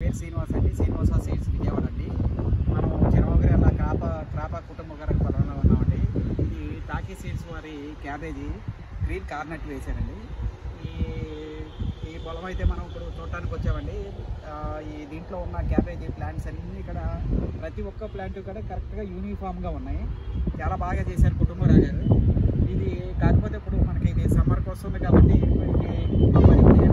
పేరు శ్రీనివాస్ అండి, శ్రీనివాస సీడ్స్ విజయవాడ అండి. మనం చిరవగరేళ్ళ క్రాప కుటుంబ పొలంలో ఉన్నామండి. ఇది టాకీ సీడ్స్ వారి క్యాబేజీ గ్రీన్ కార్నెట్ వేశారండి. ఈ పొలం అయితే మనం ఇప్పుడు చూడటానికి వచ్చామండి. దీంట్లో ఉన్న క్యాబేజీ ప్లాంట్స్ అన్నీ ఇక్కడ ప్రతి ఒక్క ప్లాంట్ కూడా కరెక్ట్గా యూనిఫామ్గా ఉన్నాయి. చాలా బాగా చేశారు కుటుంబరావు గారు. ఇది కాకపోతే ఇప్పుడు మనకి ఇది సమ్మర్కి వస్తుంది కాబట్టి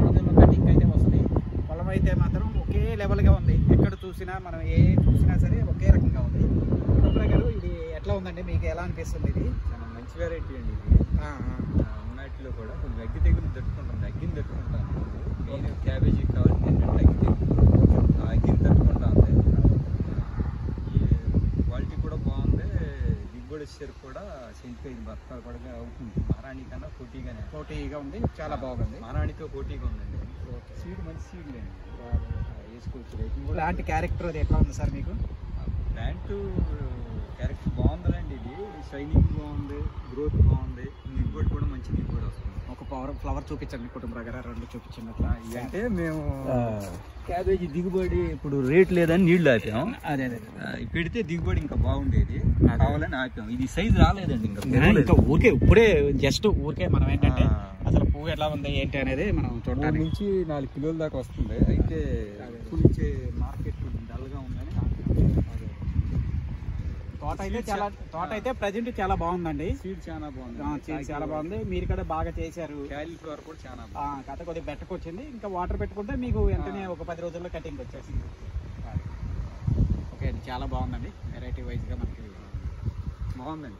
రోజుల్లో కటింగ్ అయితే వస్తుంది. పొలం అయితే మాత్రం ఒకే లెవెల్గా ఉంది. ఎక్కడ చూసినా మనం చూసినా సరే ఒకే రకంగా ఉంది. కుటుంబరావు గారు, ఇది ఎట్లా ఉందండి, మీకు ఎలా అనిపిస్తుంది? ఇది చాలా మంచి వెరైటీ అండి. ఇది ఉన్నట్లో కూడా కొంచెం అగ్గి తెగులు తట్టుకుంటుంది, అగ్గిని తట్టుకుంటాను. మెయిన్ క్యాబేజీ కావాల్సింది ఏంటంటే అగ్గి తెగులు, ఆ అగ్గిని తట్టుకుంటా ఉంది. ఈ క్వాలిటీ కూడా బాగుంది. దిగుబడి వచ్చేసరికి కూడా సెంటిఫైజ్ భర్త కూడా అవుతుంది. మహారాణి కన్నా పోటీగా ఉంది. చాలా బాగుంది. మహారాణితో పోటీగా ఉందండి. సీడ్ మంచి సీడ్ లేండి, వేసుకోవచ్చు. రేటింగ్ కూడా ప్లాంట్ క్యారెక్టర్ అది ఎట్లా ఉంది సార్ మీకు? ప్లాంట్ క్యారెక్టర్ బాగుందండి. ఇది షైనింగ్ బాగుంది, గ్రోత్ బాగుంది, దిగుబడి కూడా మంచి దిగుబడి వస్తుంది. ఒక ఫ్లవర్ చూపించండి కుటుంబరావు గారు, రెండు చూపించండి. అట్లా అంటే మేము క్యాబేజీ దిగుబడి ఇప్పుడు రేట్ లేదని నీళ్లు ఆపాం. అదే పెడితే దిగుబడి ఇంకా బాగుండేది, కావాలని ఆపాం. ఇది సైజ్ రాలేదండి ఇంకా ఊరికే ఇప్పుడే జస్ట్ ఊరికే మనం ఏంటంటే అసలు పువ్వు ఎలా ఉంది ఏంటి అనేది మనం చూడడానికి నుంచి 4 కిలోల దాకా వస్తుంది. అయితే ఇచ్చే మార్కెట్ డల్గా ఉందని తోట అయితే ప్రజెంట్ చాలా బాగుందండి. సీడ్ చాలా బాగుంది, సీడ్ చాలా బాగుంది. మీరు కూడా బాగా చేశారు. క్యాలీఫ్లవర్ కూడా చాలా బాగుంది. కథ కొద్దిగా బెట్టకొచ్చింది. ఇంకా వాటర్ పెట్టుకుంటే మీకు వెంటనే ఒక 10 రోజుల్లో కటింగ్ వచ్చేసింది. ఓకే అండి, చాలా బాగుందండి. వెరైటీ వైజ్గా మనకి బాగుందండి.